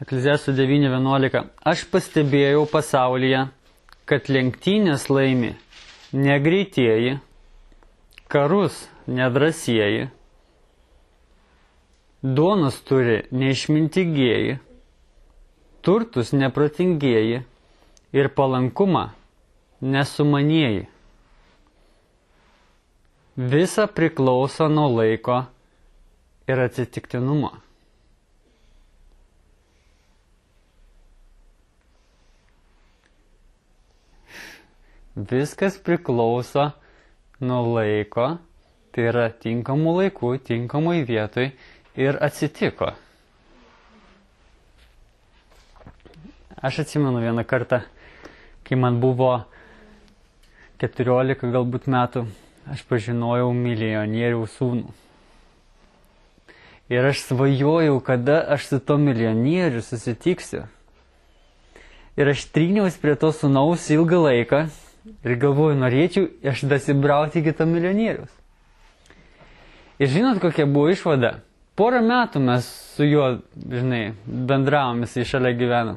Ekleziastų 9:11. Aš pastebėjau pasaulyje, kad lenktynės laimi negreitieji, karus nedrasieji, duonos turi neišmintingieji, turtus neprotingieji ir palankumą nesumanieji. Visa priklauso nuo laiko ir atsitiktinumo. Viskas priklauso nuo laiko, tai yra tinkamų laikų, tinkamai vietoj ir atsitiko. Aš atsimenu vieną kartą, kai man buvo 14 galbūt metų, aš pažinojau milijonieriaus sūnų. Ir aš svajojau, kada aš su to milijonieriu susitiksiu. Ir aš tryniausi prie to sūnaus ilgą laiką ir galvoju, norėčiau aš dasibrauti iki to milijonieriaus. Ir žinot, kokia buvo išvada? Porą metų mes su juo, bendravom, jisai šalia gyveno.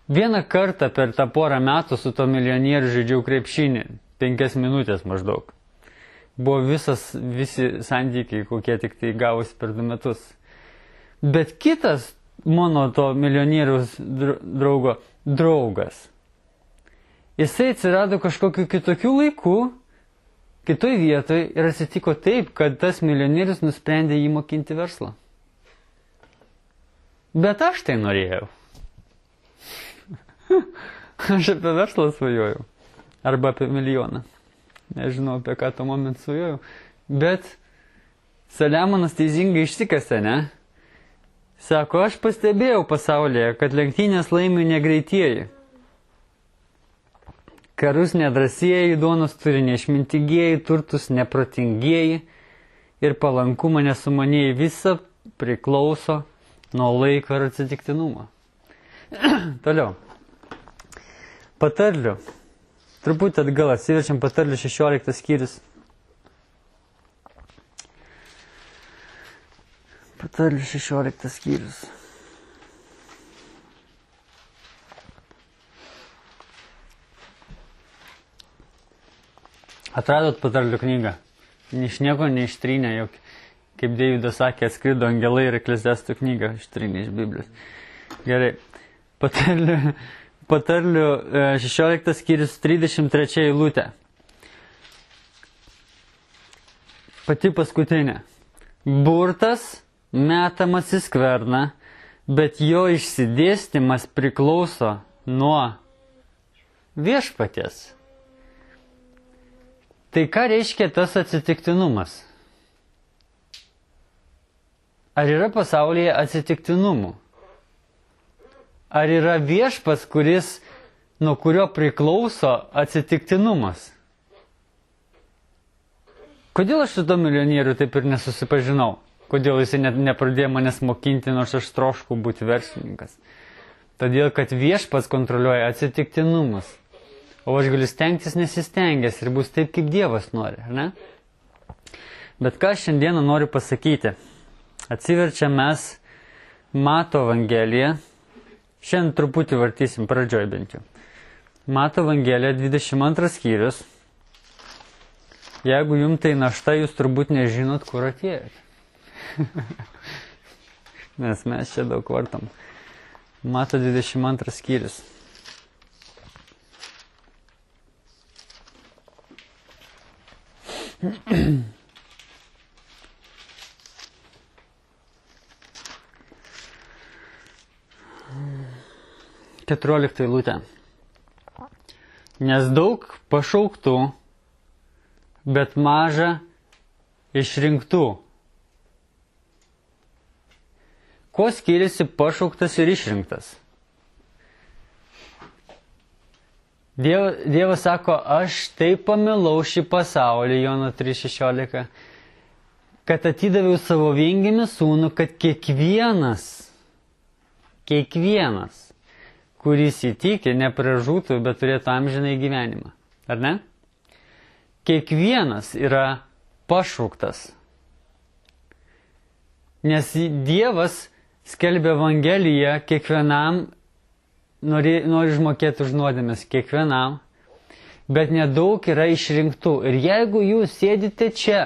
Vieną kartą per tą porą metų su to milijonieriu žaidžiau krepšinį, 5 minutės maždaug. Buvo visi santykiai, kokie tik tai gavosi per 2 metus. Bet kitas mano to milijonieriaus draugas, jisai atsirado kažkokiu kitokiu laiku, kitoj vietoj ir atsitiko taip, kad tas milijonierius nusprendė jį mokinti verslą. Bet aš tai norėjau. Aš apie verslą svajojau. Arba apie milijoną. Nežinau, apie ką tuo momentu svajojau. Bet Saliamonas teisingai išsikasė, ne? Sako, aš pastebėjau pasaulyje, kad lenktynės laimi negreitieji. Karus nedrasieji, duonos turi neišmintingieji, turtus neprotingieji ir palankumą nesumanieji. Visa priklauso nuo laiko ir atsitiktinumo. Toliau. Patarlių. Truputį atgal atsiverčiam Patarlių 16 skyrius. Patarlių 16 skyrius. Atradot Patarlių knygą? Iš nieko neištrynė, jog, kaip Deividas sakė, atskrido angelai ir Ekleziastų knygą ištrynė iš Biblijos. Gerai. Patarlių 16 skyrius 33 eilutė. Pati paskutinė. Burtas metamas į skverną, bet jo išsidėstymas priklauso nuo viešpaties. Tai ką reiškia tas atsitiktinumas? Ar yra pasaulyje atsitiktinumų? Ar yra viešpas, nuo kurio priklauso atsitiktinumas? Kodėl aš su to milijonieriu taip ir nesusipažinau? Kodėl jisai net nepradėjo manęs mokinti, nors aš troškau būti verslininkas? Todėl, kad viešpas kontroliuoja atsitiktinumus. O aš galiu stengtis nesistengęs ir bus taip, kaip Dievas nori, ar ne? Bet ką šiandieną noriu pasakyti? Atsiverčiam mes Mato Evangeliją. Šiandien truputį vartysim, pradžioj bent jau. Mato Evangelija 22 skyrius. Jeigu jums tai našta, jūs turbūt nežinot, kur atėjot. Nes mes čia daug vartom. Mato 22 skyrius. Keturiolikta eilutė. Nes daug pašauktų, bet maža išrinktų. Kuo skiriasi pašauktas ir išrinktas? Dievas sako, aš taip pamilau šį pasaulį, Jono 3:16, kad atidaviau savo viengimį sūnų, kad kiekvienas, kuris įtikė, nepražūtų, bet turėtų amžinai gyvenimą. Ar ne? Kiekvienas yra pašauktas. Nes Dievas skelbia Evangeliją kiekvienam, nori žmokėti už nuodėmes kiekvienam, bet nedaug yra išrinktų. Ir jeigu jūs sėdite čia,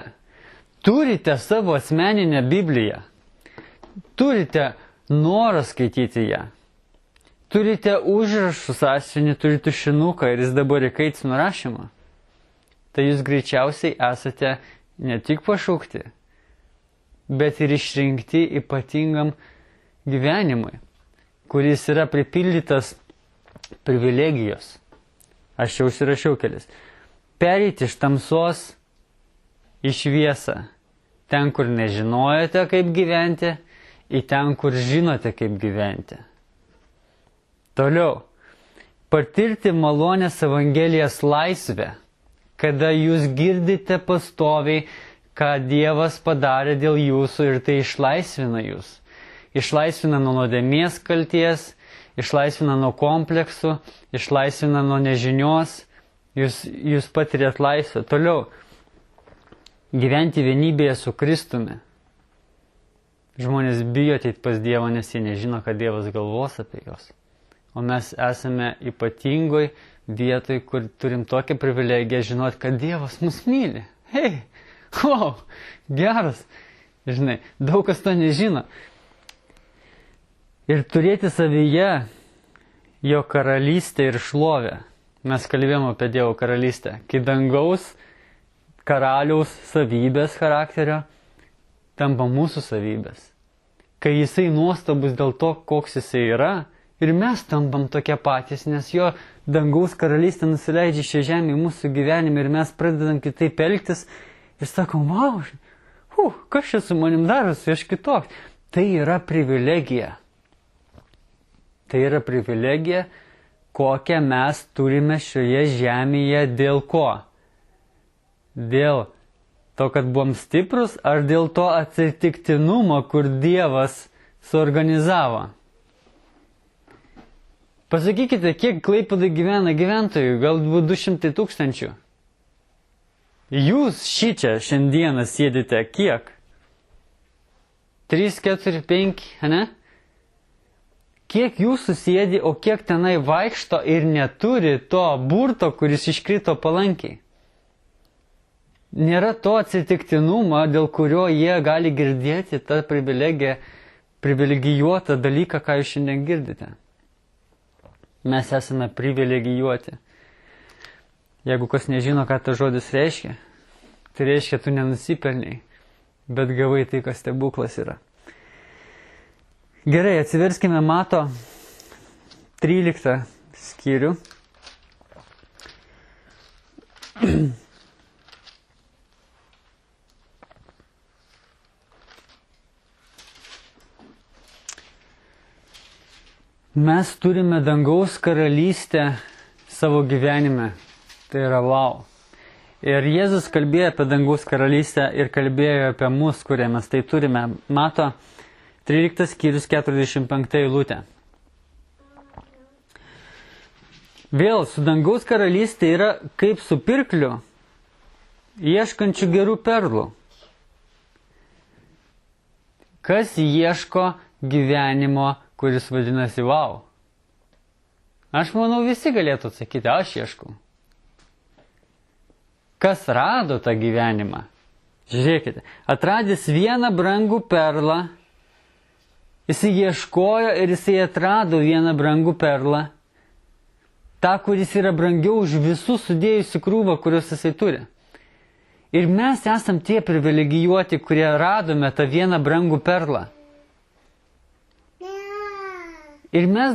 turite savo asmeninę Bibliją, turite norą skaityti ją, turite užrašų sąsiuvinį, turite tušinuką ir jis dabar įkaits nurašymą, tai jūs greičiausiai esate ne tik pašaukti, bet ir išrinkti ypatingam gyvenimui, kuris yra pripildytas privilegijos. Aš jau užsirašiau kelis. Pereiti iš tamsos į šviesą. Ten, kur nežinojote, kaip gyventi, į ten, kur žinote, kaip gyventi. Toliau. Patirti malonės Evangelijos laisvę, kada jūs girdite pastoviai, ką Dievas padarė dėl jūsų ir tai išlaisvina jūs. Išlaisvina nuo nuodėmės kalties, išlaisvina nuo kompleksų, išlaisvina nuo nežinios, jūs patirėt laisvę. Toliau, gyventi vienybėje su Kristumi. Žmonės bijo ateit pas Dievą, nes jie nežino, kad Dievas galvos apie juos. O mes esame ypatingoj vietoj, kur turim tokią privilegiją žinoti, kad Dievas mus myli. Hei, wow, geras. Žinai, daug kas to nežino. Ir turėti savyje jo karalystę ir šlovę. Mes kalbėjome apie Dievo karalystę. Kai dangaus karaliaus savybės charakterio tampa mūsų savybės. Kai jisai nuostabus dėl to, koks jisai yra, ir mes tampam tokie patys, nes jo dangaus karalystė nusileidžia šią žemę į mūsų gyvenimą ir mes pradedam kitaip elgtis ir sakom, wow, kas čia su manim darosi, aš kitoks. Tai yra privilegija. Tai yra privilegija, kokią mes turime šioje žemėje dėl ko? Dėl to, kad buvom stiprus, ar dėl to atsitiktinumo, kur Dievas suorganizavo? Pasakykite, kiek Klaipėdai gyvena gyventojų, galbūt 200 000. Jūs šičia šiandieną sėdite kiek? 3, 4, 5, ne? Kiek jūsų sėdi, o kiek tenai vaikšto ir neturi to burto, kuris iškrito palankiai. Nėra to atsitiktinumo, dėl kurio jie gali girdėti tą privilegijuotą dalyką, ką jūs šiandien girdite. Mes esame privilegijuoti. Jeigu kas nežino, ką tas žodis reiškia, tai reiškia, tu nenusipelniai, bet gavai tai, kas stebuklas yra. Gerai, atsiverskime Mato 13 skyrių. Mes turime dangaus karalystę savo gyvenime. Tai yra wow. Ir Jėzus kalbėjo apie dangaus karalystę ir kalbėjo apie mus, kurie mes tai turime. Mato 13 skyrius 45 eilutė. Vėl su dangaus karalystė yra kaip su pirkliu, ieškančių gerų perlų. Kas ieško gyvenimo, kuris vadinasi wow? Aš manau, visi galėtų atsakyti, aš ieškau. Kas rado tą gyvenimą? Žiūrėkite, atradęs vieną brangų perlą, jisai ieškojo ir jisai atrado vieną brangų perlą, tą, kuris yra brangiau už visus sudėjusi krūvą, kuriuos jisai turi. Ir mes esam tie privilegijuoti, kurie radome tą vieną brangų perlą. Ir mes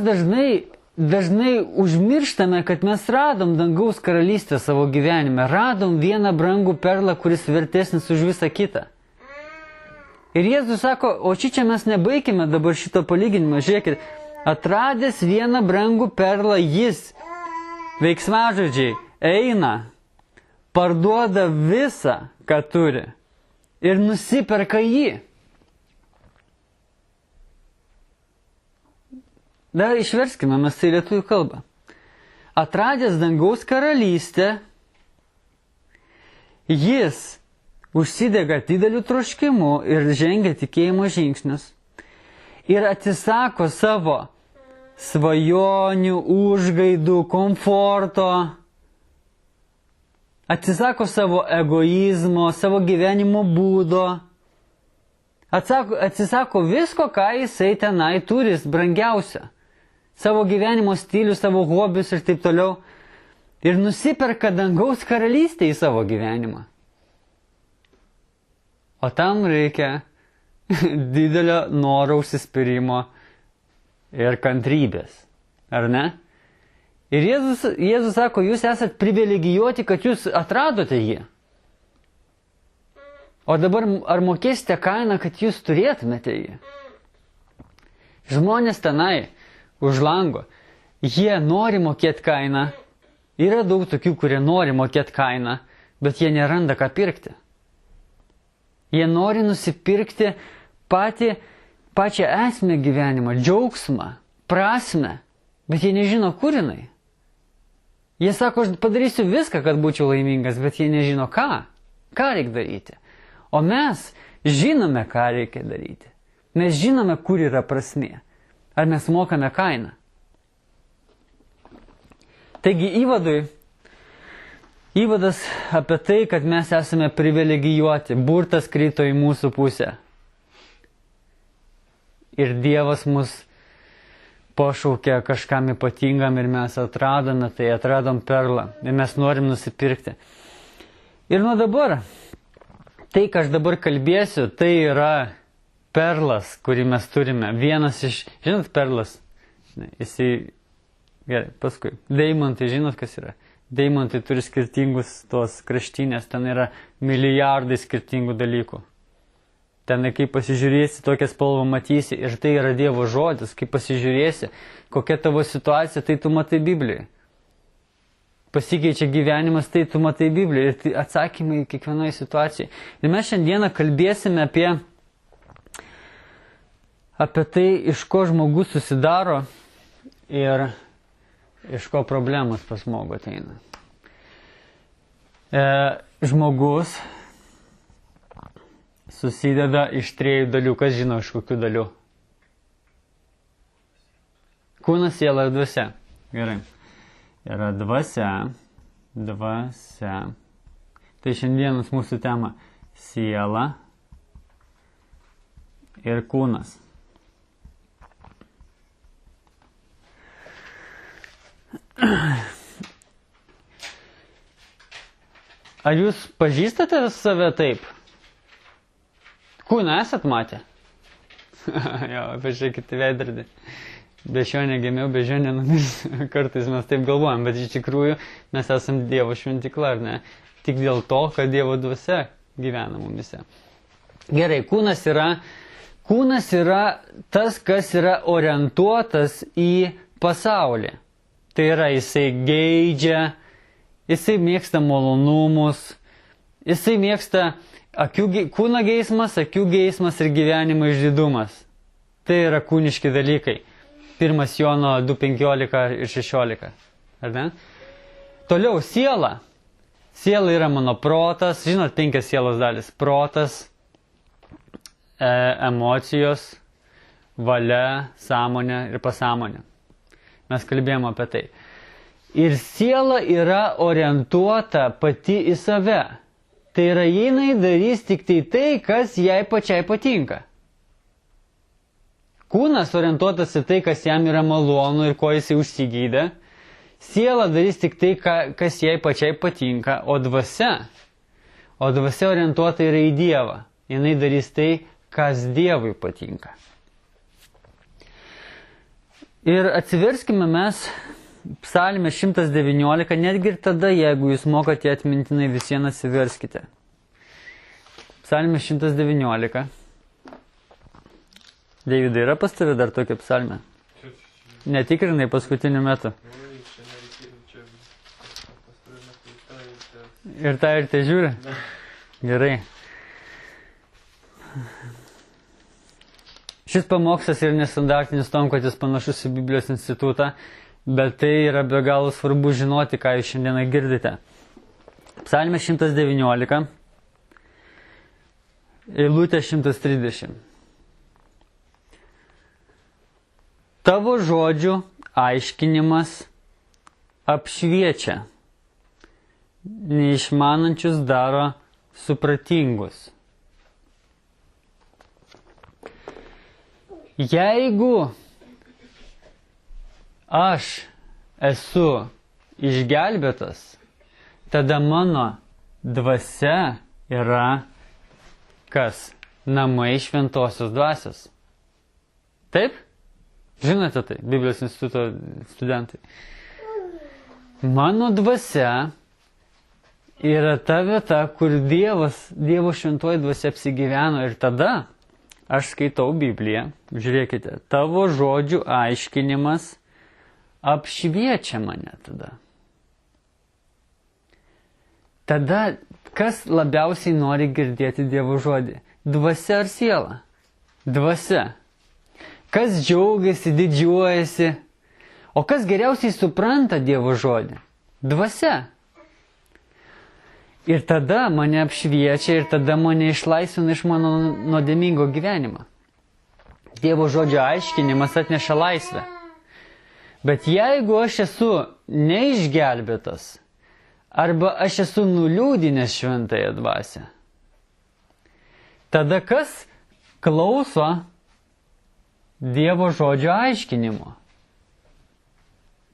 dažnai užmirštame, kad mes radom dangaus karalystę savo gyvenime. Radom vieną brangų perlą, kuris vertesnis už visą kitą. Ir Jėzus sako, o čia mes nebaigime dabar šito palyginimo. Žiūrėkit, atradęs vieną brangų perlą, jis, veiksmažodžiai, eina, parduoda visą, ką turi ir nusiperka jį. Dar išverskime mes tai lietuvių kalbą. Atradęs dangaus karalystę, jis užsidega dideliu troškimu ir žengia tikėjimo žingsnius. ir atsisako savo svajonių, užgaidų, komforto, atsisako savo egoizmo, savo gyvenimo būdo, atsisako visko, ką jisai tenai turi, brangiausia. Savo gyvenimo stilių, savo hobius ir taip toliau. Ir nusiperka dangaus karalystę į savo gyvenimą. O tam reikia didelio noro užsispyrimo ir kantrybės. Ar ne? Ir Jėzus sako, jūs esat privilegijuoti, kad jūs atradote jį. O dabar ar mokėsite kainą, kad jūs turėtumėte jį? Žmonės tenai už lango, jie nori mokėti kainą. Yra daug tokių, kurie nori mokėti kainą, bet jie neranda ką pirkti. Jie nori nusipirkti pačią esmę gyvenimą, džiaugsmą, prasmę, bet jie nežino, kur jinai. Jie sako, aš padarysiu viską, kad būčiau laimingas, bet jie nežino ką. Ką reikia daryti? O mes žinome, ką reikia daryti. Mes žinome, kur yra prasmė. Ar mes mokame kainą? Taigi įvadas apie tai, kad mes esame privilegijuoti, burtas krito į mūsų pusę. Ir Dievas mus pašaukė kažkam ypatingam ir mes atradome, tai atradom perlą ir mes norim nusipirkti. Ir nuo dabar, tai, ką aš dabar kalbėsiu, tai yra perlas, kurį mes turime. Vienas iš, žinot, perlas, jisai, gerai, paskui, deimantai, žinot, kas yra? Deimantai turi skirtingus tos kraštinės, ten yra milijardai skirtingų dalykų. Ten, kai pasižiūrėsi, tokią spalvą matysi ir tai yra Dievo žodis, kai pasižiūrėsi, kokia tavo situacija, tai tu matai Biblijoje. Pasikeičia gyvenimas, tai tu matai Biblijoje ir tai atsakymai kiekvienoje situacijoje. Ir mes šiandieną kalbėsime apie tai, iš ko žmogus susidaro ir iš ko problemos pas žmogų ateina. Žmogus susideda iš 3 dalių. Kas žino, iš kokių dalių? Kūnas, siela ir dvasia. Gerai. Yra dvasia. Tai šiandienos mūsų tema – siela ir kūnas. Ar jūs pažįstate save taip? Kūną esat matę? Jo, pažiūrėkite veidrodį. Be šio negimiau, be šio nenumirsiu. Kartais mes taip galvojam, bet iš tikrųjų mes esam Dievo šventykla, ar ne? Tik dėl to, kad Dievo dvasia gyvena mumise. Gerai, kūnas yra tas, kas yra orientuotas į pasaulį. Tai yra, jisai geidžia, jisai mėgsta malonumus, jisai mėgsta kūno geismas, akių geismas ir gyvenimo išdidumas. Tai yra kūniški dalykai. 1 Jono 2:15 ir 16. Ar ne? Toliau, siela. Siela yra mano protas. Žinot, 5 sielos dalis. Protas, emocijos, valia, sąmonė ir pasąmonė. Mes kalbėjome apie tai. Ir siela yra orientuota pati į save. Tai yra, jinai darys tik tai, kas jai pačiai patinka. Kūnas orientuotas į tai, kas jam yra malonu ir ko jisai užsigydė. Siela darys tik tai, kas jai pačiai patinka, o dvasia orientuota yra į Dievą. Jinai darys tai, kas Dievui patinka. Ir atsiverskime mes Psalmę 119, netgi ir tada, jeigu jūs mokate atmintinai, visieną atsiverskite. Psalmė 119. Deividai, yra pas tave dar tokia psalmė? Netikrinai paskutiniu metu. Ir tą ir te žiūri? Gerai. Šis pamokslas yra nestandartinis tom, kad jis panašus į Biblijos institutą, bet tai yra be galo svarbu žinoti, ką jūs šiandieną girdite. Psalmė 119, eilutė 130. tavo žodžių aiškinimas apšviečia, neišmanančius daro supratingus. Jeigu aš esu išgelbėtas, tada mano dvasia yra kas? Namai šventosios dvasios. Taip? Žinote tai, Biblijos instituto studentai. Mano dvasia yra ta vieta, kur Dievo šventoji dvasia apsigyveno ir tada aš skaitau Bibliją. Žiūrėkite, tavo žodžių aiškinimas apšviečia mane tada. Tada kas labiausiai nori girdėti Dievo žodį? Dvasia ar siela? Dvasia. Kas džiaugiasi, didžiuojasi? O kas geriausiai supranta Dievo žodį? Dvasia. Ir tada mane apšviečia ir tada mane išlaisvina iš mano nuodėmingo gyvenimo. Dievo žodžio aiškinimas atneša laisvę. Bet jeigu aš esu neišgelbėtas, arba aš esu nuliūdinęs šventąją dvasią, tada kas klauso Dievo žodžio aiškinimo?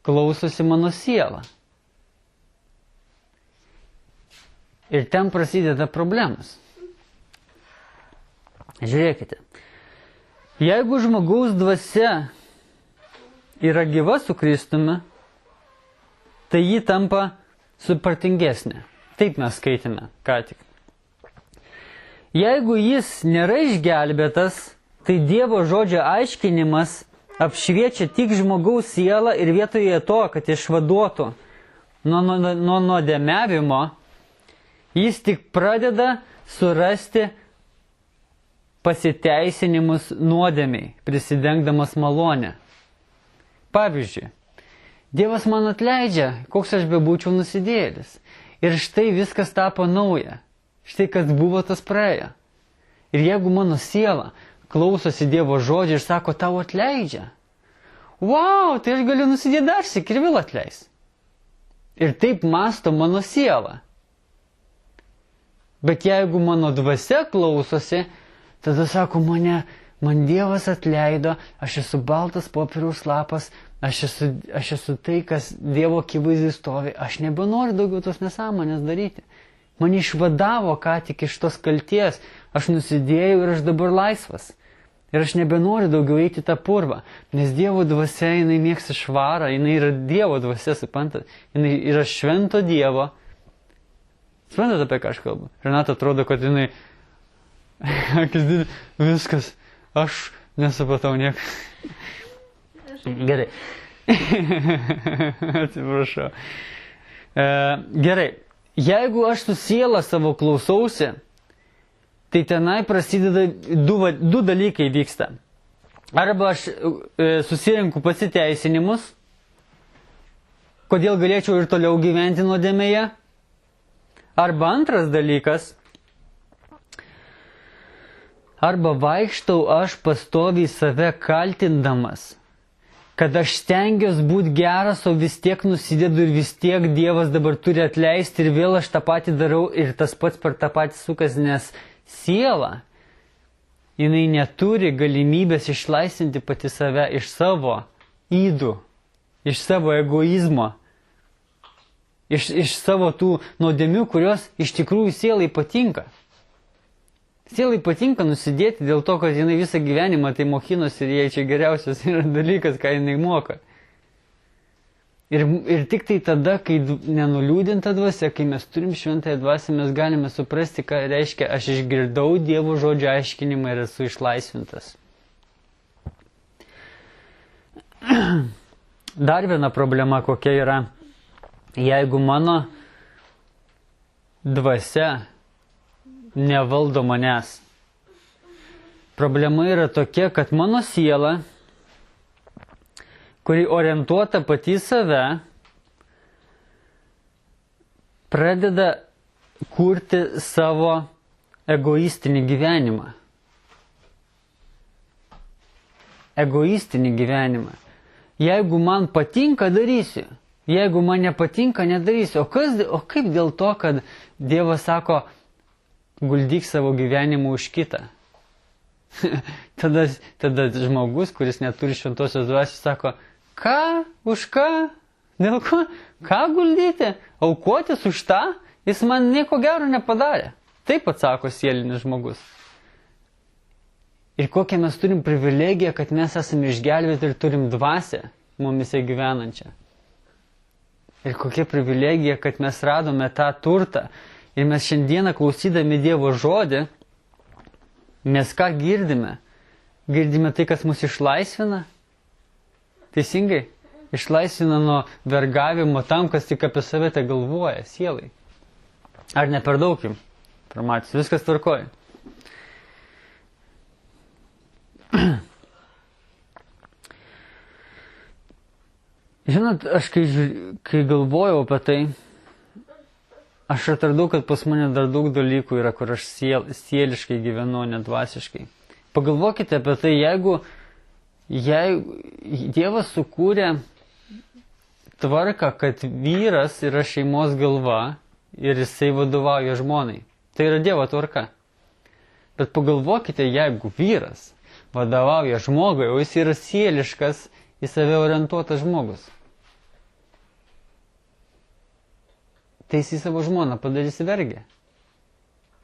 Klausosi mano siela. Ir ten prasideda problemas. Žiūrėkite. Jeigu žmogaus dvasia yra gyva su Kristumi, tai ji tampa supratingesnė. Taip mes skaitėme ką tik. Jeigu jis nėra išgelbėtas, tai Dievo žodžio aiškinimas apšviečia tik žmogaus sielą ir vietoje to, kad išvaduotų nuo nuodėmevimo, jis tik pradeda surasti pasiteisinimus nuodėmiai, prisidengdamas malonę. Pavyzdžiui, Dievas man atleidžia, koks aš bebūčiau nusidėjėlis. Ir štai viskas tapo nauja. Štai kas buvo, tas praėjo. Ir jeigu mano siela klausosi Dievo žodžio ir sako, tau atleidžia. Wow, tai aš galiu nusidėti dar syk ir vėl atleis. Ir taip mąsto mano siela. Bet jeigu mano dvasia klausosi, tada sako, man Dievas atleido, aš esu baltas popieriaus lapas, aš esu tai, kas Dievo akivaizdoj stovi, aš nebenoriu daugiau tos nesąmonės daryti. Mane išvadavo ką tik iš tos kalties, aš nusidėjau ir aš dabar laisvas. Ir aš nebenoriu daugiau eiti tą purvą, nes Dievo dvasia, jinai mėgsta švarą, jinai yra Dievo dvasia, suprantat, jinai yra švento Dievo. Suprantat, apie ką aš kalbu? Renata atrodo, kad jinai, viskas, aš nesupratau nieko. Gerai. Atsiprašau. Gerai. Jeigu aš su siela savo klausausi, tai tenai prasideda du dalykai vyksta. Arba aš susirinku pasiteisinimus, kodėl galėčiau ir toliau gyventi nuodėmėje. Arba antras dalykas, arba vaikštau aš pastoviai save kaltindamas, kad aš stengiuosi būti geras, o vis tiek nusidedu ir vis tiek Dievas dabar turi atleisti ir vėl aš tą patį darau ir tas pats per tą patį sukas, nes siela, jinai neturi galimybės išlaisvinti pati save iš savo ydų, iš savo egoizmo, iš savo tų nuodėmių, kurios iš tikrųjų sielai patinka. Sielai patinka nusidėti dėl to, kad jinai visą gyvenimą tai mokinosi ir jai čia geriausias yra dalykas, ką jinai moka. Ir tik tai tada, kai nenuliūdinta dvasia, kai mes turim šventąją dvasią, mes galime suprasti, ką reiškia, aš išgirdau Dievo žodžio aiškinimą ir esu išlaisvintas. Dar viena problema kokia yra, jeigu mano dvasia nevaldo manęs. Problema yra tokia, kad mano siela, kuri orientuota pati save, pradeda kurti savo egoistinį gyvenimą. Egoistinį gyvenimą. Jeigu man patinka, darysiu. Jeigu man nepatinka, nedarysiu. O kaip dėl to, kad Dievas sako, guldyk savo gyvenimą už kitą? tada žmogus, kuris neturi šventosios dvasios, sako, ką? Už ką? Dėl ko? Ką guldyti? Aukotis už tą? Jis man nieko gero nepadarė. Taip atsako sielinis žmogus. Ir kokią mes turim privilegiją, kad mes esame išgelbėti ir turim dvasę mumise gyvenančią. Ir kokia privilegija, kad mes radome tą turtą. Ir mes šiandieną klausydami Dievo žodį, mes ką girdime? Girdime tai, kas mus išlaisvina. Teisingai? Išlaisvina nuo vergavimo tam, kas tik apie save te galvoja, sielai. Ar ne per daug jums? Informacijos, viskas tvarkoja. Žinot, aš kai galvojau apie tai, aš atradau, kad pas mane dar daug dalykų yra, kur aš sieliškai gyvenu, ne dvasiškai. Pagalvokite apie tai, jeigu Dievas sukūrė tvarką, kad vyras yra šeimos galva ir jisai vadovauja žmonai. Tai yra Dievo tvarka. Bet pagalvokite, jeigu vyras vadovauja žmogui, o jis yra sieliškas, į save orientuotas žmogus. Tai jis į savo žmoną padarys vergę.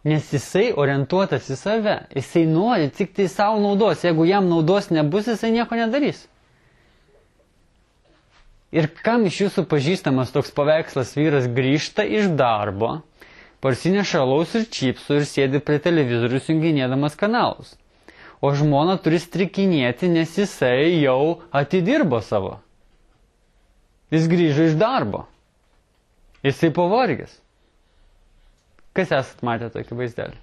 Nes jisai orientuotas į save. Jisai nori tik tai savo naudos. Jeigu jam naudos nebus, jisai nieko nedarys. Ir kam iš jūsų pažįstamas toks paveikslas vyras grįžta iš darbo, parsineša alaus ir čipsų ir sėdi prie televizorių junginėdamas kanalus. O žmona turi strikinėti, nes jisai jau atidirbo savo. Jis grįžo iš darbo. Jisai pavargęs. Kas esat matę tokį vaizdelį?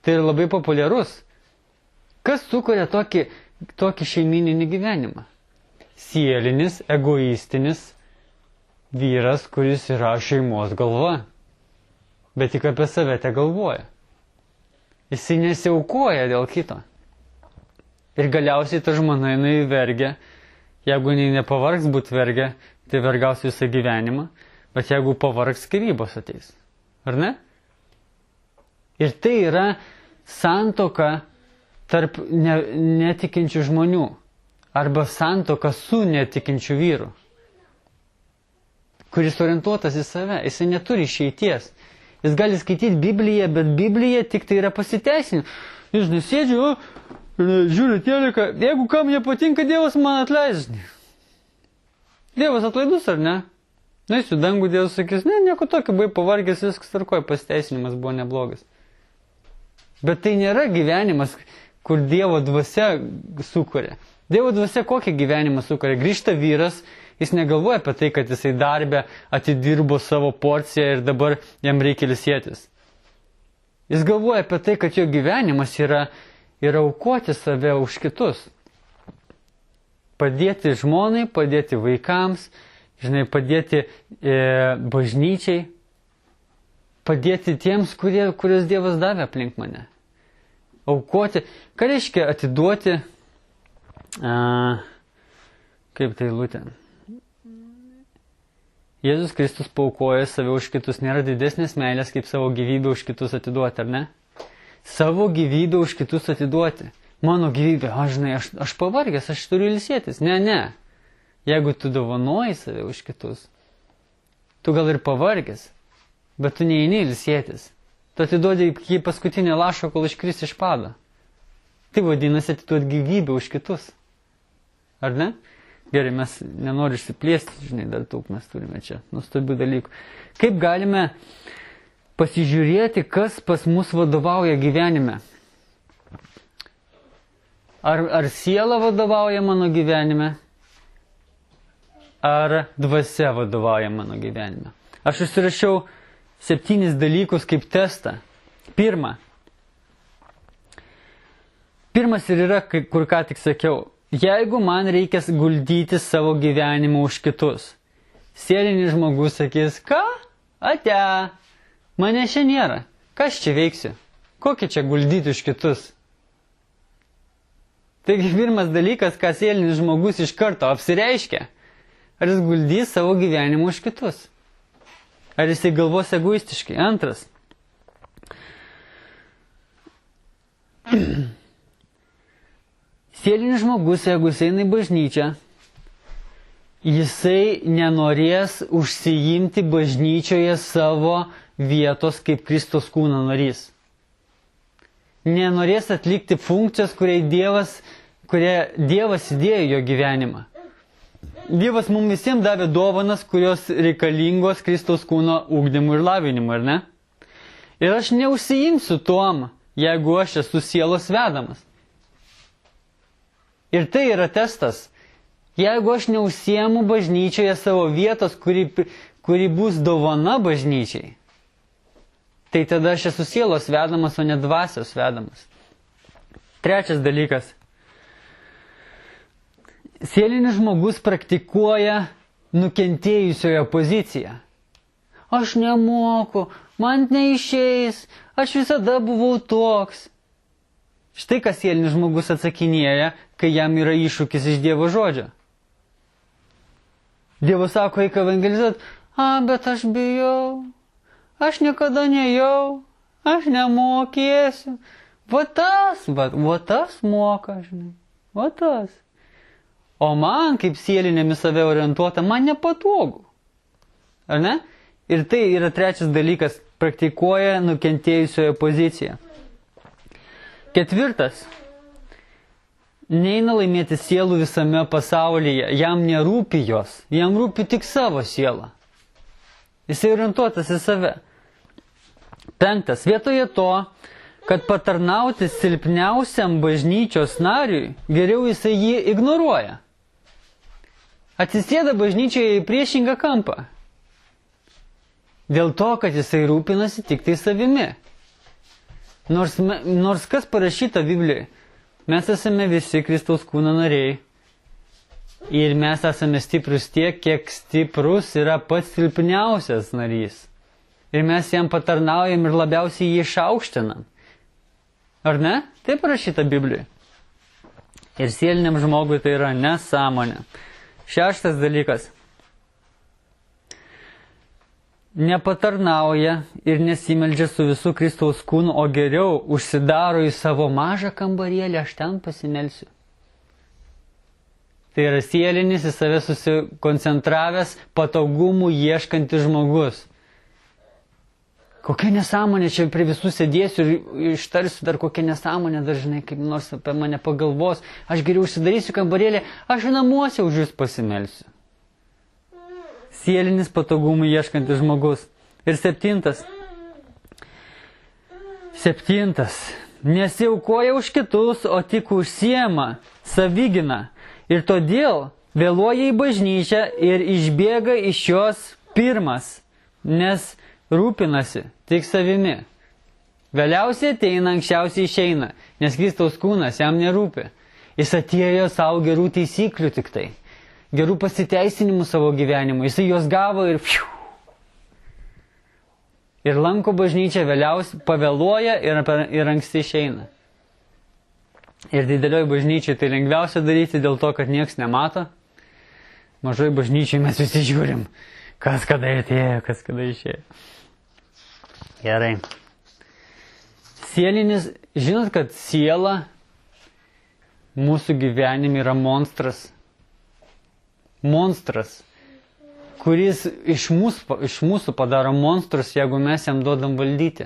Tai yra labai populiarus. Kas sukuria tokį šeimininį gyvenimą? Sielinis, egoistinis vyras, kuris yra šeimos galva. Bet tik apie save te galvoja. Jisai nesiaukoja dėl kito. Ir galiausiai ta žmona jinai vergia. Jeigu jinai nepavargs būti vergia, tai vergaus visą gyvenimą. Bet jeigu pavargs, skyrybos ateis. Ar ne? Ir tai yra santuoka tarp netikinčių žmonių. Arba santuoka su netikinčiu vyru. Kuris orientuotas į save. Jisai neturi išeities. Jis gali skaityti Bibliją, bet Biblija tik tai yra pasiteisinimas. Jis nesėdžiu, žiūriu teleką. Jeigu kam nepatinka, Dievas man atleis. Dievas atlaidus ar ne? Naisiu dangų, Dievas sakys, ne, nieko tokio, buvai pavargęs, viskas tvarkoja, pasiteisinimas buvo neblogas. Bet tai nėra gyvenimas, kur Dievo dvasia sukuria. Dievo dvasia kokį gyvenimą sukuria? Grįžta vyras, jis negalvoja apie tai, kad jisai darbę atidirbo savo porciją ir dabar jam reikia ilsėtis. Jis galvoja apie tai, kad jo gyvenimas yra aukoti save už kitus. Padėti žmonai, padėti vaikams, padėti bažnyčiai, padėti tiems, kuriuos Dievas davė aplink mane. Aukoti. Ką reiškia atiduoti? Kaip tai lūtė? Jėzus Kristus paaukoja save už kitus. Nėra didesnės meilės, kaip savo gyvybę už kitus atiduoti, ar ne? Savo gyvybę už kitus atiduoti. Mano gyvybė, aš pavargęs, aš turiu ilsėtis. Ne. Jeigu tu dovanoji save už kitus, tu gal ir pavargęs, bet tu neini ilsėtis. Tu atiduodi iki paskutinio lašo, kol iškris iš pado. Tai vadinasi atiduoti gyvybę už kitus. Ar ne? Gerai, mes nenoriu išsiplėsti, dar daug mes turime čia nuostabių dalykų. Kaip galime pasižiūrėti, kas pas mus vadovauja gyvenime? Ar siela vadovauja mano gyvenime? Ar dvasia vadovauja mano gyvenime? Aš užsirašiau 7 dalykus kaip testą. Pirmas ir yra, kur ką tik sakiau. Jeigu man reikės guldyti savo gyvenimą už kitus, sielinis žmogus sakys, ką? Ate, mane čia nėra. Ką aš čia veiksiu? Kokį čia guldyti už kitus? Taigi pirmas dalykas, ką sielinis žmogus iš karto apsireiškia, ar jis guldys savo gyvenimą už kitus. Ar jisai galvos egoistiškai. Antras. Sielinis žmogus, jeigu jisai eina į bažnyčią, jisai nenorės užsiimti bažnyčioje savo vietos kaip Kristaus kūno narys. Nenorės atlikti funkcijos, kuriai Dievas įdėjo jo gyvenimą. Dievas mums visiems davė dovanas, kurios reikalingos Kristaus kūno ugdymui ir lavinimui, ar ne? Ir aš neužsiimsiu tuom, jeigu aš esu sielos vedamas. Ir tai yra testas. Jeigu aš neužsiemu bažnyčioje savo vietos, kuri bus dovana bažnyčiai, tai tada aš esu sielos vedamas, o ne dvasios vedamas. Trečias dalykas. Sielinis žmogus praktikuoja nukentėjusiojo poziciją. Aš nemoku, man neišeis, aš visada buvau toks. Štai kas sielinis žmogus atsakinėja, kai jam yra iššūkis iš Dievo žodžio. Dievas sako, eik evangelizuot, bet aš bijau, aš niekada nejau, aš nemokėsiu. Va tas moka, žinai, va tas. O man, kaip sielinėmis save orientuota, man nepatogu. Ar ne? Ir tai yra trečias dalykas, praktikuoja nukentėjusiojo poziciją. Ketvirtas. Neina laimėti sielų visame pasaulyje, jam nerūpi jos, jam rūpi tik savo sielą. Jisai orientuotas į save. Penktas. Vietoje to, kad patarnauti silpniausiam bažnyčios nariui, geriau jisai jį ignoruoja. Atsisėda bažnyčioje į priešingą kampą. Dėl to, kad jisai rūpinasi tik tai savimi. Nors kas parašyta Biblijoje, mes esame visi Kristaus kūno nariai. Ir mes esame stiprus tiek, kiek stiprus yra pats silpniausias narys. Ir mes jam patarnaujam ir labiausiai jį išaukštinam. Ar ne? Tai parašyta Biblijoje. Ir sieliniam žmogui tai yra nesąmonė. Šeštas dalykas. Nepatarnauja ir nesimeldžia su visų Kristaus kūnu, o geriau užsidaro į savo mažą kambarėlį, aš ten pasimelsiu. Tai yra sielinis, į save susikoncentravęs, patogumų ieškantis žmogus. Kokia nesąmonė, čia prie visų sėdėsiu ir ištarsiu dar kokią nesąmonę, dažnai kaip nors apie mane pagalvos. Aš geriau užsidarysiu kambarėlį, aš namuose už jūs pasimelsiu. Sielinis patogumų ieškantis žmogus. Ir septintas. Nesiaukoja už kitus, o tik užsiema savigyną. Ir todėl vėluoja į bažnyčią ir išbėga iš jos pirmas, nes rūpinasi tik savimi. Vėliausiai ateina, anksčiausiai išeina, nes Kristaus kūnas jam nerūpi. Jis atėjo savo gerų taisyklių tik tai. Gerų pasiteisinimų savo gyvenimu. Jisai juos gavo ir ir lanko bažnyčią, vėliausiai pavėluoja ir anksti išeina. Ir didelioje bažnyčiai tai lengviausia daryti dėl to, kad nieks nemato. Mažoje bažnyčiai mes visi žiūrim, kas kada atėjo, kas kada išėjo. Gerai. Sielinis, žinot, kad siela mūsų gyvenime yra monstras. Monstras, kuris iš mūsų padaro monstrus, jeigu mes jam duodam valdyti.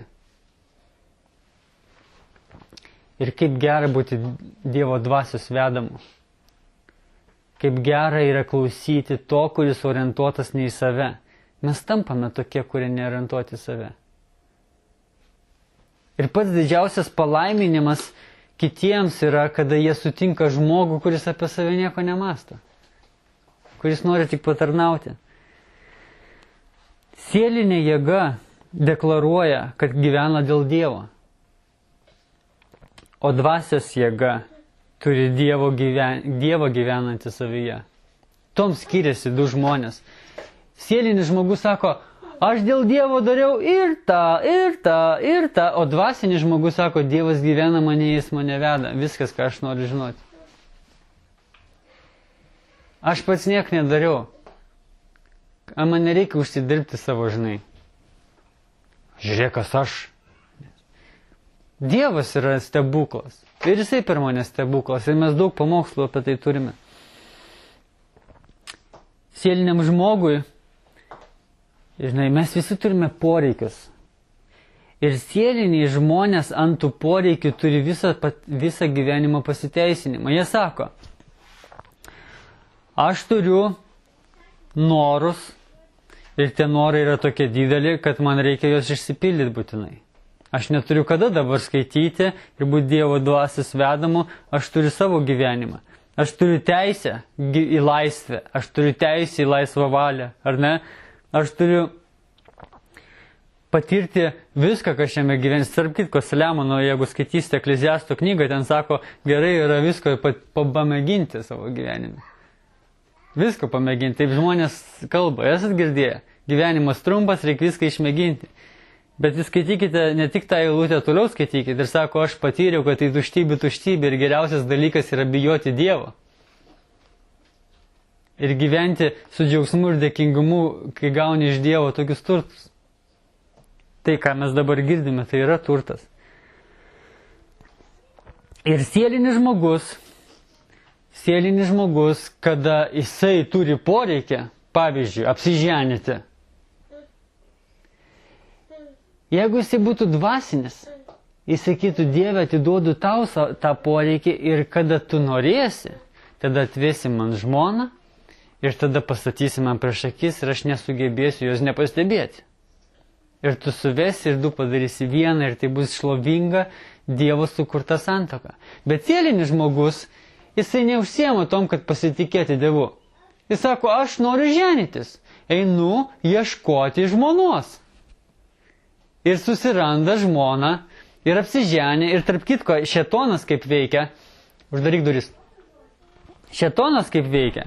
Ir kaip gera būti Dievo dvasios vedamu. Kaip gera yra klausyti to, kuris orientuotas ne į save. Mes tampame tokie, kurie neorientuoti į save. Ir pats didžiausias palaiminimas kitiems yra, kada jie sutinka žmogų, kuris apie save nieko nemąsto. Kuris nori tik patarnauti. Sielinė jėga deklaruoja, kad gyvena dėl Dievo. O dvasios jėga turi Dievo gyvenantį savyje. Tom skiriasi du žmonės. Sielinis žmogus sako, aš dėl Dievo dariau ir tą, o dvasinis žmogus sako, Dievas gyvena mane, jis mane veda. Viskas, ką aš noriu žinoti. Aš pats niek nedariau. Man nereikia užsidirbti savo, žinai. Žiūrėk, kas aš. Dievas yra stebuklas. Ir jisai per mane stebuklas. Ir mes daug pamokslų apie tai turime. Sieliniam žmogui, žinai, mes visi turime poreikius. Ir sieliniai žmonės ant tų poreikių turi visą gyvenimo pasiteisinimą. Jie sako, aš turiu norus ir tie norai yra tokie dideli, kad man reikia juos išsipildyti būtinai. Aš neturiu kada dabar skaityti ir būti Dievo dvasios vedamu, aš turiu savo gyvenimą. Aš turiu teisę į laisvę, aš turiu teisę į laisvą valią, ar ne? Aš turiu patirti viską, kas šiame gyvenime. Tarp kitko, Saliamono, jeigu skaitysite Ekleziasto knygą, ten sako, gerai yra visko pamėginti savo gyvenime. Visko pamėginti. Taip žmonės kalba. Esat girdėję. Gyvenimas trumpas, reikia viską išmėginti. Bet jūs skaitykite, ne tik tą eilutę toliau skaitykite. Ir sako, aš patyriau, kad tai tuštybė ir geriausias dalykas yra bijoti Dievo. Ir gyventi su džiaugsmu ir dėkingumu, kai gauni iš Dievo tokius turtus. Tai, ką mes dabar girdime, tai yra turtas. Ir sielinis žmogus, kada jisai turi poreikį, pavyzdžiui, apsiženyti. Jeigu jisai būtų dvasinis, jis sakytų, Dieve, atiduodu tau tą poreikį ir kada tu norėsi, tada atvesi man žmoną ir tada pastatysi man prieš akis ir aš nesugebėsiu jos nepastebėti. Ir tu suvesi ir du padarysi vieną ir tai bus šlovinga Dievo sukurta santuoka. Bet sielinis žmogus, jisai neužsiema tom, kad pasitikėti Dievu. Jis sako, aš noriu ženytis, einu ieškoti žmonos. Ir susiranda žmoną ir apsiženė. Ir tarp kitko, šėtonas kaip veikia. Uždaryk duris. Šėtonas kaip veikia.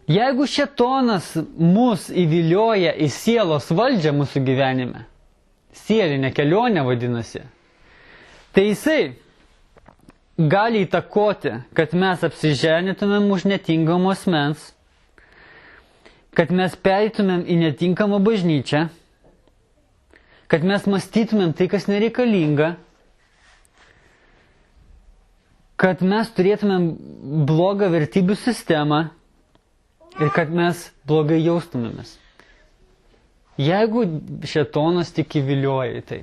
Jeigu šėtonas mus įvilioja į sielos valdžią mūsų gyvenime, sielinė kelionė vadinasi, tai jisai gali įtakoti, kad mes apsiženytumėm už netinkamo asmens, kad mes pereitumėm į netinkamą bažnyčią, kad mes mąstytumėm tai, kas nereikalinga, kad mes turėtumėm blogą vertybių sistemą ir kad mes blogai jaustumėmės. Jeigu šėtonas tik įvilioja į tai,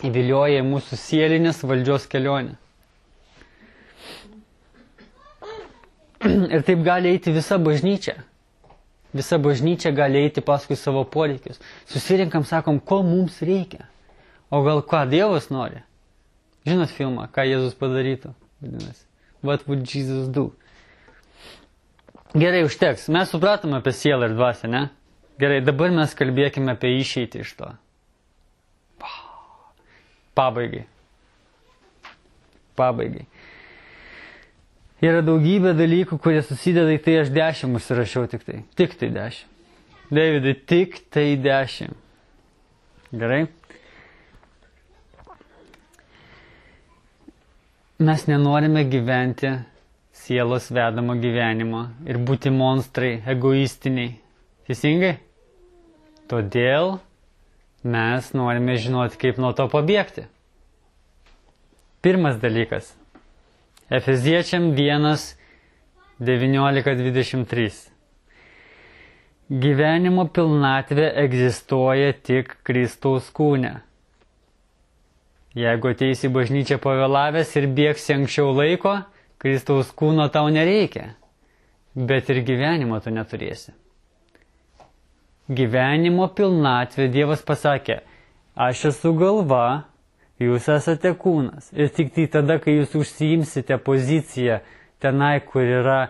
įvilioja į mūsų sielinės valdžios kelionę. Ir taip gali eiti visa bažnyčia. Visa bažnyčia gali eiti paskui savo poreikius. Susirinkam, sakom, ko mums reikia. O gal ką Dievas nori? Žinot filmą, ką Jėzus padarytų? Vadinasi, What would Jesus do? Gerai, užteks. Mes supratome apie sielą ir dvasią, ne? Gerai, dabar mes kalbėkime apie išeitį iš to. Pabaigai. Yra daugybė dalykų, kurie susideda į tai, aš 10 užsirašiau tik tai. Tik tai 10. Davidai, tik tai 10. Gerai? Mes nenorime gyventi sielos vedamo gyvenimo ir būti monstrai, egoistiniai. Teisingai? Todėl mes norime žinoti, kaip nuo to pabėgti. Pirmas dalykas. Efeziečiam 1:19-23. Gyvenimo pilnatvė egzistuoja tik Kristaus kūne. Jeigu ateisi į bažnyčią pavėlavęs ir bėgsi anksčiau laiko, Kristaus kūno tau nereikia, bet ir gyvenimo tu neturėsi. Gyvenimo pilnatvė, Dievas pasakė, aš esu galva, jūs esate kūnas. Ir tik tai tada, kai jūs užsiimsite poziciją tenai, kur yra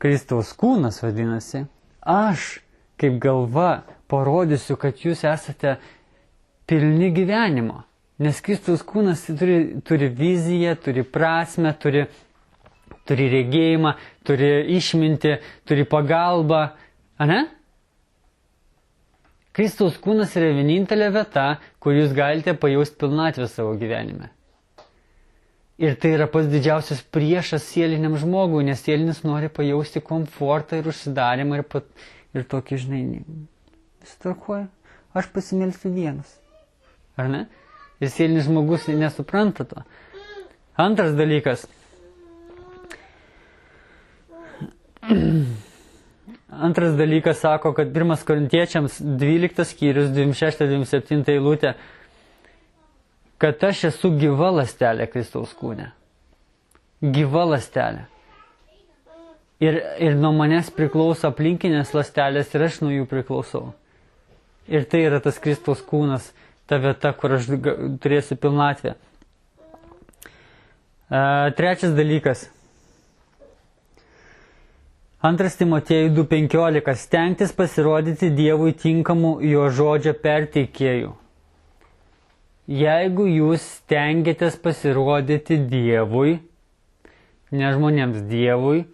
Kristaus kūnas, vadinasi, aš kaip galva parodysiu, kad jūs esate pilni gyvenimo. Nes Kristaus kūnas turi viziją, turi prasmę, turi regėjimą, turi išmintį, turi pagalbą. Ane? Kristaus kūnas yra vienintelė vieta, kur jūs galite pajausti pilnatvę savo gyvenime. Ir tai yra pats didžiausias priešas sieliniam žmogui, nes sielinis nori pajausti komfortą ir užsidarimą ir tokį, žinai, vistarkuoju, aš pasimelsiu vienas. Ar ne? Ir sielinis žmogus nesupranta to. Antras dalykas. Antras dalykas sako, kad 1 Korintiečiams 12 skyrius, 26-27 eilutė, kad aš esu gyva ląstelė Kristaus kūne. Gyva ląstelė. Ir nuo manęs priklauso aplinkinės ląstelės ir aš nuo jų priklausau. Ir tai yra tas Kristaus kūnas, ta vieta, kur aš turėsiu pilnatvę. Trečias dalykas. 2 Timotiejų 2.15. Stengtis pasirodyti Dievui tinkamų jo žodžio perteikėjų. Jeigu jūs stengiatės pasirodyti Dievui, ne žmonėms Dievui,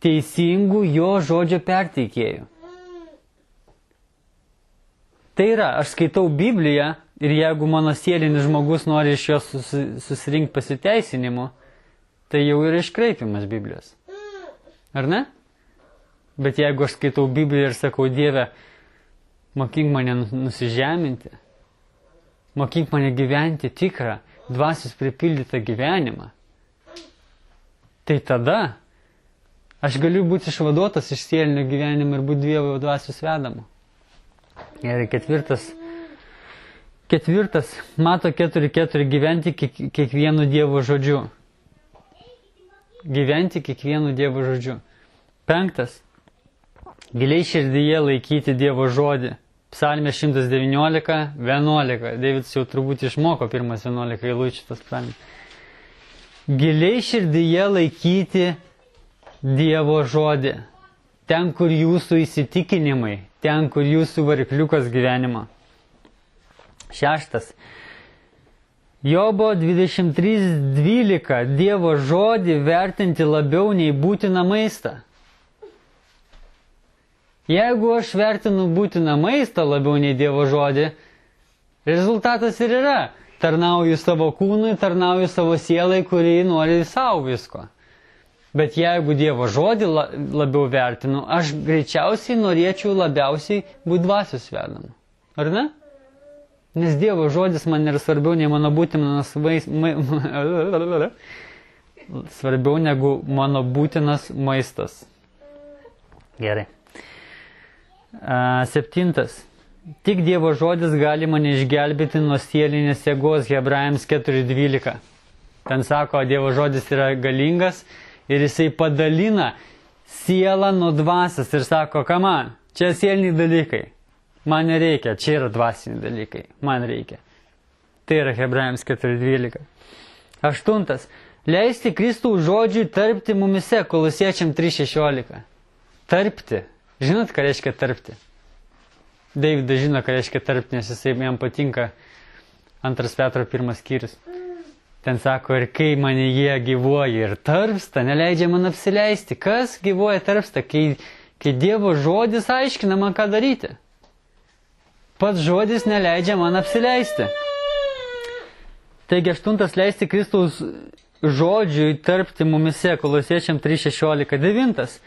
teisingų jo žodžio perteikėjų. Tai yra, aš skaitau Bibliją ir jeigu mano sielinis žmogus nori iš jos susirinkti pasiteisinimu, tai jau yra iškreipimas Biblijos. Ar ne? Bet jeigu aš skaitau Bibliją ir sakau, Dieve, mokink mane nusižeminti, mokink mane gyventi tikrą, dvasios pripildytą gyvenimą, tai tada aš galiu būti išvaduotas iš sielinio gyvenimo ir būti Dievo dvasios vedamu. Ir ketvirtas, Mato 4.4, gyventi kiekvienu Dievo žodžiu. Gyventi kiekvienu Dievo žodžiu. 5. Giliai širdyje laikyti Dievo žodį. Psalmė 119:11. Davidas jau turbūt išmoko pirmas 11 eilučių tas psalmė. Giliai širdyje laikyti Dievo žodį. Ten, kur jūsų įsitikinimai, ten, kur jūsų varikliukas gyvenimo. 6. Jobo 23:12. Dievo žodį vertinti labiau nei būtiną maistą. Jeigu aš vertinu būtiną maistą labiau nei Dievo žodį, rezultatas ir yra. Tarnauju savo kūnui, tarnauju savo sielai, kuri nori savo visko. Bet jeigu Dievo žodį labiau vertinu, aš greičiausiai norėčiau labiausiai būti dvasios vedamu. Ar ne? Nes Dievo žodis man yra svarbiau nei mano būtinas svarbiau negu mano būtinas maistas. Gerai. 7. Tik Dievo žodis gali mane išgelbėti nuo sielinės jėgos, Hebrajams 4.12. Ten sako, Dievo žodis yra galingas ir jisai padalina sielą nuo dvasios ir sako, ką man, čia sieliniai dalykai, man nereikia, čia yra dvasiniai dalykai, man reikia. Tai yra Hebrajams 4.12. 8. Leisti Kristaus žodžiui tarpti mumise, Kolosiečiam 3.16. Tarpti. Žinot, ką reiškia tarpti? Davidas žino, ką reiškia tarpti, nes jisai jam patinka 2 Petro 1 skyrius. Ten sako, ir kai mane jie gyvuoja ir tarpsta, neleidžia man apsileisti. Kas gyvuoja tarpsta? Kai Dievo žodis aiškina man, ką daryti. Pats žodis neleidžia man apsileisti. Taigi 8. Leisti Kristaus žodžiui tarpti mumise, Kolosiečiam 3.16. 9.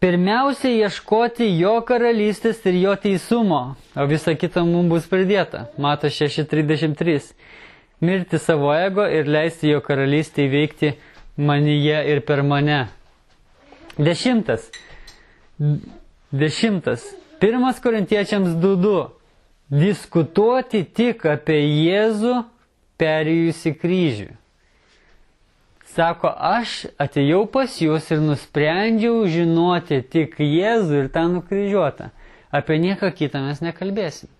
Pirmiausia, ieškoti jo karalystės ir jo teisumo, o visa kita mums bus pridėta. Mato 6.33. Mirti savo ego ir leisti jo karalystę įveikti manyje ir per mane. 10. 1 Korintiečiams 2.2. Diskutuoti tik apie Jėzų perėjusi kryžių. Sako, aš atėjau pas jūs ir nusprendžiau žinoti tik Jėzų ir tą nukryžiuotą. Apie nieką kitą mes nekalbėsim.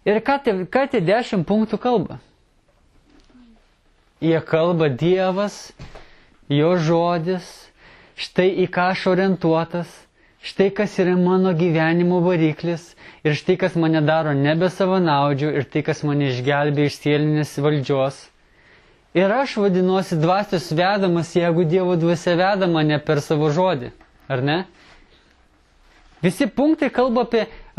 Ir ką tie 10 punktų kalba? Jie kalba Dievas, jo žodis, štai į ką aš orientuotas, štai kas yra mano gyvenimo variklis ir štai kas mane daro nebe savanaudžiu ir tai kas mane išgelbė iš sielinės valdžios. Ir aš vadinuosi dvasios vedamas, jeigu Dievo dvasia veda mane per savo žodį. Ar ne? Visi punktai kalba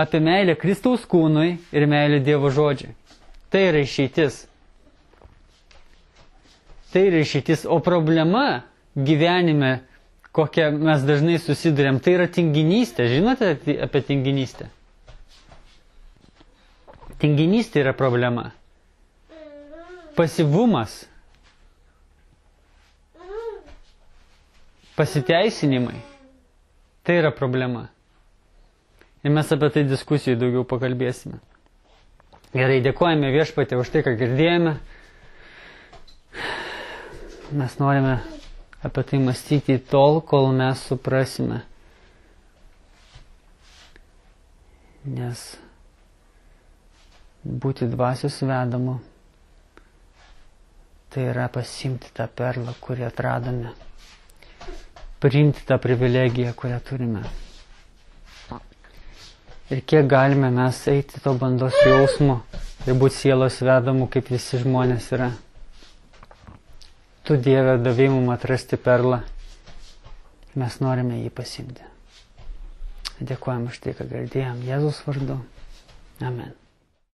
apie meilę Kristaus kūnui ir meilę Dievo žodžiui. Tai yra išeitis. Tai yra išeitis. O problema gyvenime, kokią mes dažnai susidurėm, tai yra tinginystė. Žinote apie tinginystę? Tinginystė yra problema. Pasyvumas. Pasiteisinimai. Tai yra problema. Ir mes apie tai diskusijų daugiau pakalbėsime. Gerai, dėkojame Viešpatie už tai, ką girdėjome. Mes norime apie tai mąstyti tol, kol mes suprasime. Nes būti dvasios vedamu, tai yra pasimti tą perlą, kurį atradome. Priimti tą privilegiją, kurią turime. Ir kiek galime mes eiti to bandos jausmo ir būti sielos vedamu, kaip visi žmonės yra. Tu, Dieve, davei mums atrasti perlą. Mes norime jį pasimti. Dėkojame už tai, ką girdėjom Jėzus vardu. Amen.